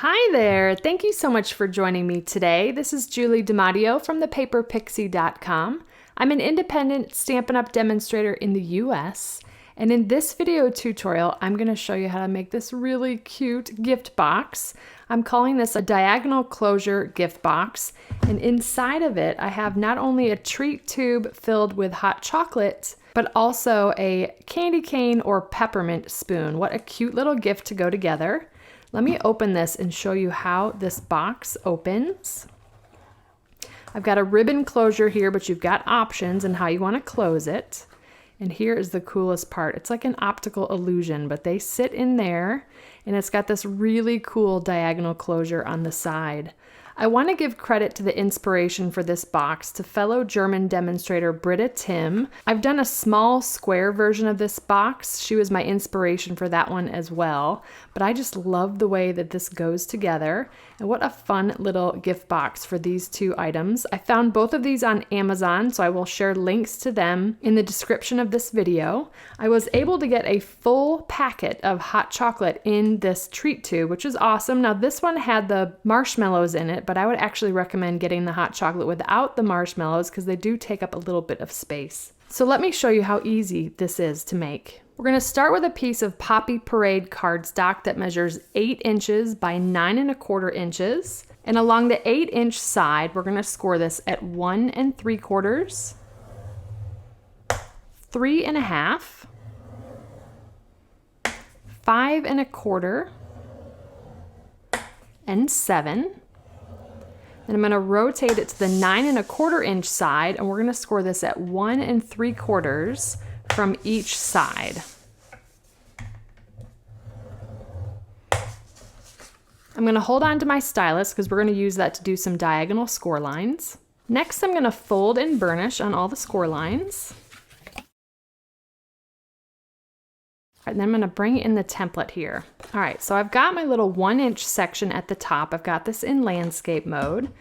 Hi there! Thank you so much for joining me today. This is Julie DiMatteo from thepaperpixie.com. I'm an independent Stampin' Up! Demonstrator in the US, and in this video tutorial, I'm going to show you how to make this really cute gift box. I'm calling this a diagonal closure gift box, and inside of it, I have not only a treat tube filled with hot chocolate, but also a candy cane or peppermint spoon. What a cute little gift to go together. Let me open this and show you how this box opens. I've got a ribbon closure here, but you've got options and how you want to close it. And here is the coolest part. It's like an optical illusion, but they sit in there and it's got this really cool diagonal closure on the side. I want to give credit to the inspiration for this box to fellow German demonstrator Britta Tim. I've done a small square version of this box. She was my inspiration for that one as well, but I just love the way that this goes together, and what a fun little gift box for these two items. I found both of these on Amazon, so I will share links to them in the description of this video. I was able to get a full packet of hot chocolate in this treat tube, which is awesome. Now this one had the marshmallows in it, but I would actually recommend getting the hot chocolate without the marshmallows because they do take up a little bit of space. So let me show you how easy this is to make. We're going to start with a piece of Poppy Parade cardstock that measures 8 inches by 9 1/4 inches. And along the 8-inch side, we're going to score this at 1 3/4, 3 1/2, 5 1/4, and 7. Then I'm going to rotate it to the 9 1/4 inch side, and we're going to score this at 1 3/4 from each side. I'm going to hold on to my stylus because we're going to use that to do some diagonal score lines. Next, I'm going to fold and burnish on all the score lines. And then I'm going to bring in the template here. All right, so I've got my little 1-inch section at the top. I've got this in landscape mode.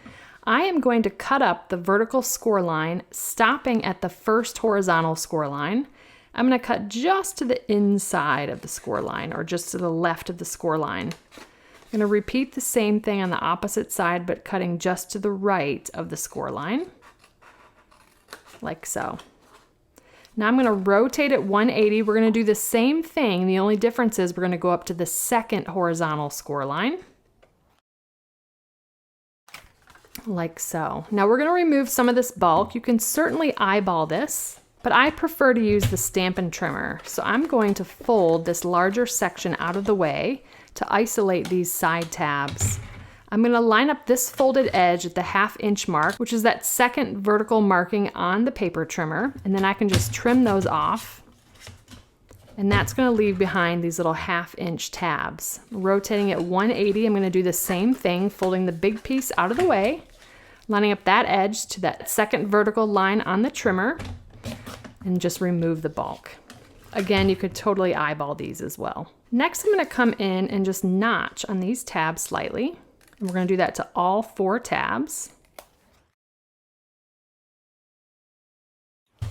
I am going to cut up the vertical score line, stopping at the first horizontal score line. I'm going to cut just to the inside of the score line, or just to the left of the score line. I'm going to repeat the same thing on the opposite side, but cutting just to the right of the score line, like so. Now I'm going to rotate it 180. We're going to do the same thing. The only difference is we're going to go up to the second horizontal score line. Like so. Now we're going to remove some of this bulk. You can certainly eyeball this, but I prefer to use the Stampin' Trimmer. So I'm going to fold this larger section out of the way to isolate these side tabs. I'm going to line up this folded edge at the 1/2 inch mark, which is that second vertical marking on the paper trimmer, and then I can just trim those off. And that's going to leave behind these little 1/2 inch tabs. Rotating at 180, I'm going to do the same thing, folding the big piece out of the way, lining up that edge to that second vertical line on the trimmer, and just remove the bulk. Again, you could totally eyeball these as well. Next, I'm going to come in and just notch on these tabs slightly. And we're going to do that to all 4 tabs.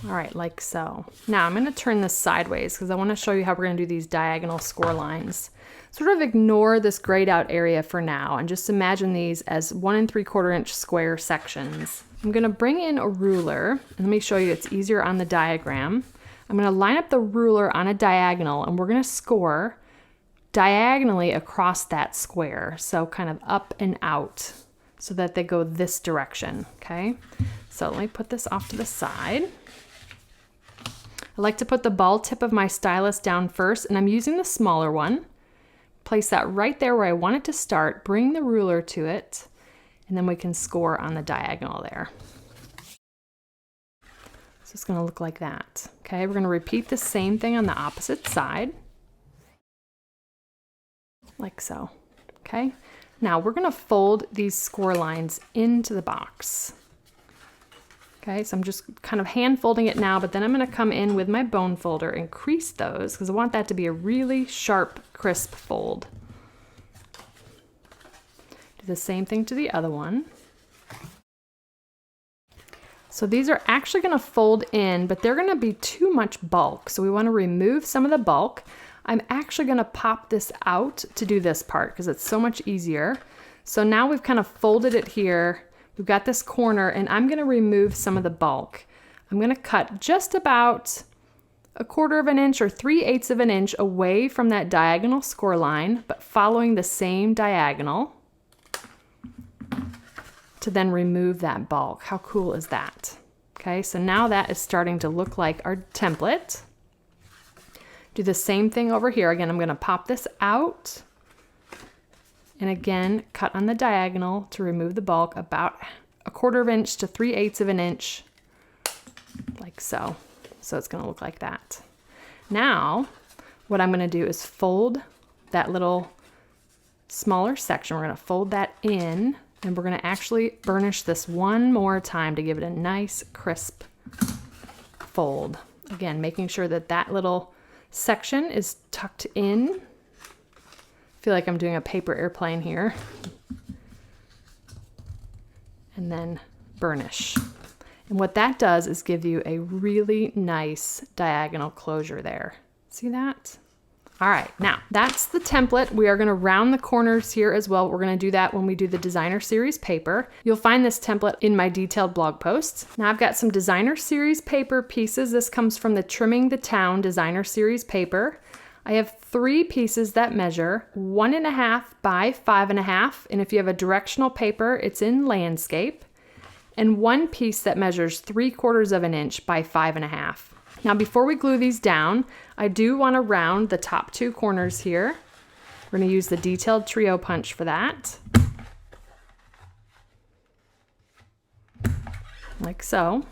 All right, like so. Now I'm going to turn this sideways because I want to show you how we're going to do these diagonal score lines. Sort of ignore this grayed out area for now and just imagine these as 1 3/4 inch square sections. I'm going to bring in a ruler, and let me show you it's easier on the diagram. I'm going to line up the ruler on a diagonal, and we're going to score diagonally across that square, so kind of up and out, so that they go this direction, okay? So let me put this off to the side. I like to put the ball tip of my stylus down first, and I'm using the smaller one. Place that right there where I want it to start, bring the ruler to it, and then we can score on the diagonal there. So it's going to look like that, okay? We're going to repeat the same thing on the opposite side. Like so, okay? Now we're going to fold these score lines into the box. Okay, so I'm just kind of hand folding it now, but then I'm going to come in with my bone folder and crease those because I want that to be a really sharp, crisp fold. Do the same thing to the other one. So these are actually going to fold in, but they're going to be too much bulk, so we want to remove some of the bulk. I'm actually going to pop this out to do this part because it's so much easier. So now we've kind of folded it here. We've got this corner, and I'm going to remove some of the bulk. I'm going to cut just about 1/4 of an inch or 3/8 of an inch away from that diagonal score line, but following the same diagonal to then remove that bulk. How cool is that? Okay, so now that is starting to look like our template. Do the same thing over here. Again, I'm going to pop this out and again cut on the diagonal to remove the bulk about 1/4 of an inch to 3/8 of an inch, like so. So it's going to look like that. Now, what I'm going to do is fold that little smaller section. We're going to fold that in, and we're going to actually burnish this one more time to give it a nice crisp fold. Again, making sure that that little section is tucked in. I feel like I'm doing a paper airplane here. And then burnish. And what that does is give you a really nice diagonal closure there. See that? All right, now that's the template. We are going to round the corners here as well. We're going to do that when we do the designer series paper. You'll find this template in my detailed blog posts. Now I've got some designer series paper pieces. This comes from the Trimming the Town designer series paper. I have 3 pieces that measure 1.5 by 5.5. And if you have a directional paper, it's in landscape. And 1 piece that measures 3/4 of an inch by 5.5. Now before we glue these down, I do want to round the top 2 corners here. We're going to use the detailed trio punch for that. Like so.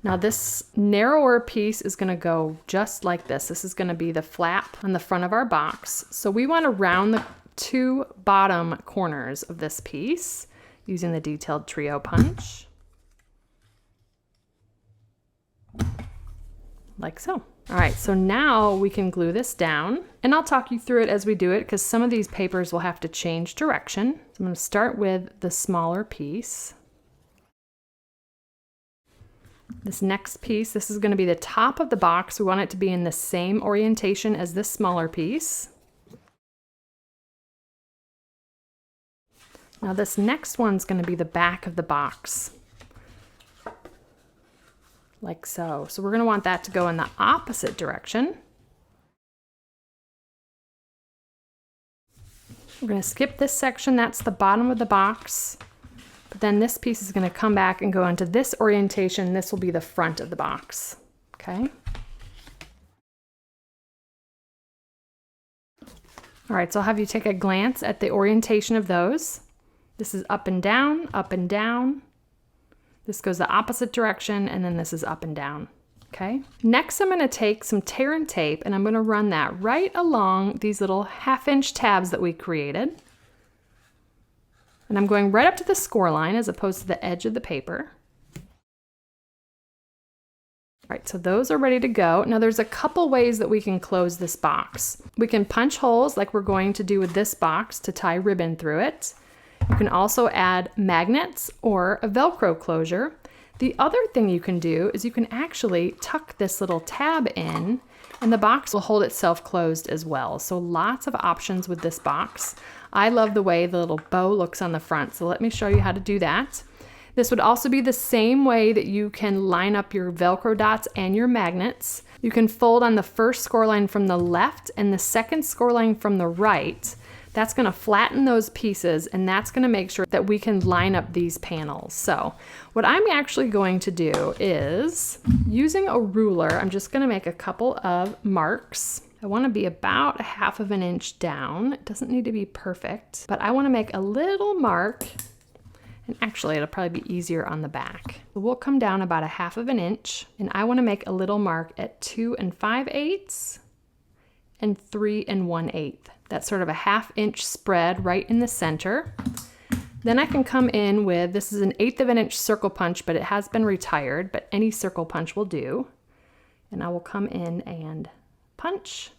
Now this narrower piece is going to go just like this. This is going to be the flap on the front of our box. So we want to round the 2 bottom corners of this piece using the detailed trio punch. Like so. All right, so now we can glue this down, and I'll talk you through it as we do it because some of these papers will have to change direction. So I'm going to start with the smaller piece. This next piece, this is going to be the top of the box. We want it to be in the same orientation as this smaller piece. Now this next one's going to be the back of the box. Like so. So we're going to want that to go in the opposite direction. We're going to skip this section. That's the bottom of the box. But then this piece is going to come back and go into this orientation. This will be the front of the box. Okay. All right, so I'll have you take a glance at the orientation of those. This is up and down, up and down. This goes the opposite direction, and then this is up and down, okay? Next, I'm gonna take some tear and tape, and I'm gonna run that right along these little 1/2-inch tabs that we created. And I'm going right up to the score line as opposed to the edge of the paper. All right, so those are ready to go. Now there's a couple ways that we can close this box. We can punch holes like we're going to do with this box to tie ribbon through it. You can also add magnets or a Velcro closure. The other thing you can do is you can actually tuck this little tab in and the box will hold itself closed as well. So lots of options with this box. I love the way the little bow looks on the front, so let me show you how to do that. This would also be the same way that you can line up your Velcro dots and your magnets. You can fold on the first score line from the left and the second score line from the right. That's going to flatten those pieces, and that's going to make sure that we can line up these panels. So what I'm actually going to do is, using a ruler, I'm just going to make a couple of marks. I want to be about 1/2 inch down. It doesn't need to be perfect, but I want to make a little mark, and actually it'll probably be easier on the back. We'll come down about 1/2 inch, and I want to make a little mark at 2 5/8 and 3 1/8. That's sort of a 1/2 inch spread right in the center. Then I can come in with, this is an 1/8 inch circle punch, but it has been retired, but any circle punch will do. And I will come in and punch.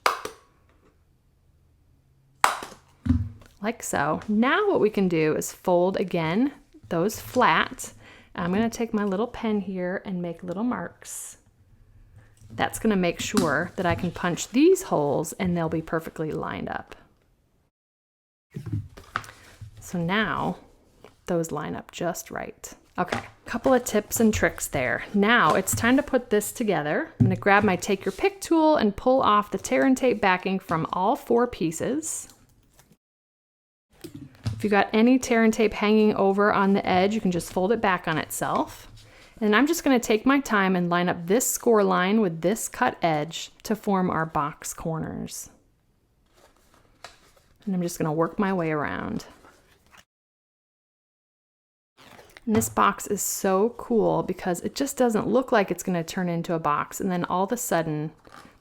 Like so. Now what we can do is fold again those flat. I'm going to take my little pen here and make little marks That's going to make sure that I can punch these holes and they'll be perfectly lined up. So now those line up just right. Okay, a couple of tips and tricks there. Now it's time to put this together. I'm going to grab my Take Your Pick tool and pull off the tear and tape backing from all 4 pieces. If you got any tear and tape hanging over on the edge, you can just fold it back on itself. And I'm just going to take my time and line up this score line with this cut edge to form our box corners. And I'm just going to work my way around. And this box is so cool because it just doesn't look like it's going to turn into a box, and then all of a sudden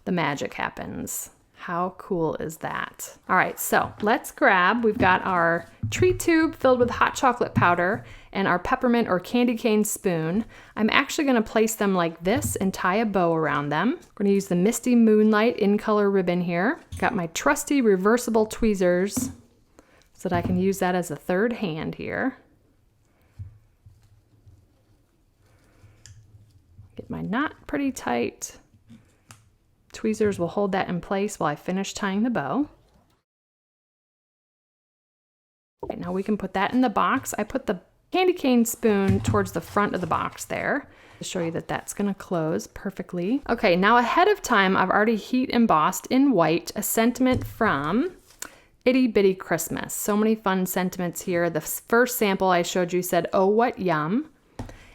the magic happens. How cool is that? All right, so let's grab, we've got our treat tube filled with hot chocolate powder and our peppermint or candy cane spoon. I'm actually going to place them like this and tie a bow around them. I'm going to use the Misty Moonlight in color ribbon here. Got my trusty reversible tweezers so that I can use that as a third hand here. Get my knot pretty tight. Tweezers will hold that in place while I finish tying the bow. Okay, now we can put that in the box. I put the candy cane spoon towards the front of the box there to show you that that's going to close perfectly. Okay, now ahead of time, I've already heat embossed in white a sentiment from Itty Bitty Christmas. So many fun sentiments here. The first sample I showed you said, "Oh, what yum."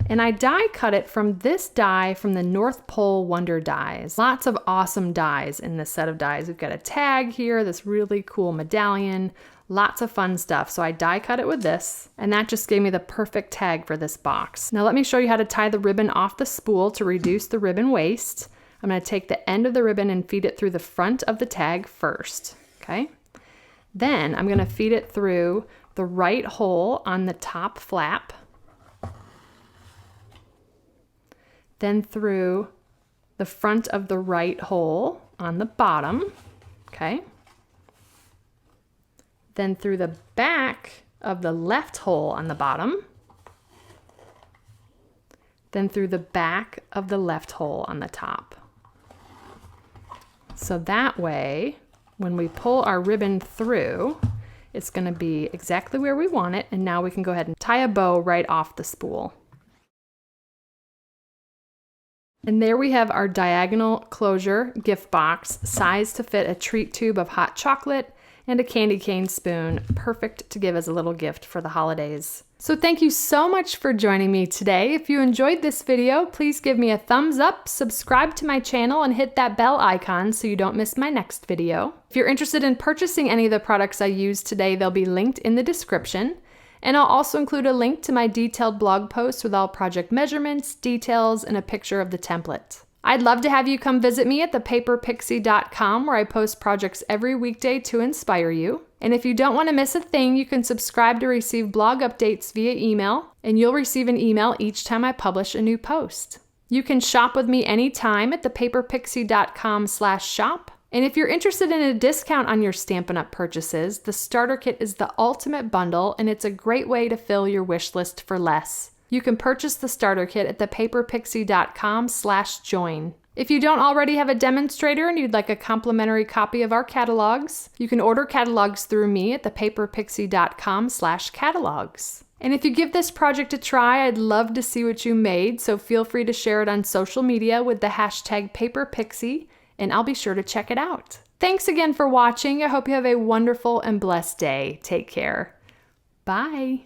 And I die cut it from this die from the North Pole Wonder Dies. Lots of awesome dies in this set of dies. We've got a tag here, this really cool medallion, lots of fun stuff. So I die cut it with this, and that just gave me the perfect tag for this box. Now let me show you how to tie the ribbon off the spool to reduce the ribbon waste. I'm going to take the end of the ribbon and feed it through the front of the tag first, okay? Then I'm going to feed it through the right hole on the top flap, then through the front of the right hole on the bottom, okay? Then through the back of the left hole on the bottom, then through the back of the left hole on the top. So that way, when we pull our ribbon through, it's going to be exactly where we want it, and now we can go ahead and tie a bow right off the spool. And there we have our diagonal closure gift box, sized to fit a treat tube of hot chocolate and a candy cane spoon, perfect to give as a little gift for the holidays. So thank you so much for joining me today. If you enjoyed this video, please give me a thumbs up, subscribe to my channel, and hit that bell icon so you don't miss my next video. If you're interested in purchasing any of the products I used today, they'll be linked in the description. And I'll also include a link to my detailed blog post with all project measurements, details, and a picture of the template. I'd love to have you come visit me at thepaperpixie.com, where I post projects every weekday to inspire you. And if you don't want to miss a thing, you can subscribe to receive blog updates via email, and you'll receive an email each time I publish a new post. You can shop with me anytime at thepaperpixie.com/shop. And if you're interested in a discount on your Stampin' Up! Purchases, the starter kit is the ultimate bundle, and it's a great way to fill your wish list for less. You can purchase the starter kit at thepaperpixie.com/join. If you don't already have a demonstrator and you'd like a complimentary copy of our catalogs, you can order catalogs through me at thepaperpixie.com/catalogs. And if you give this project a try, I'd love to see what you made, so feel free to share it on social media with the hashtag #PaperPixie, and I'll be sure to check it out. Thanks again for watching. I hope you have a wonderful and blessed day. Take care. Bye.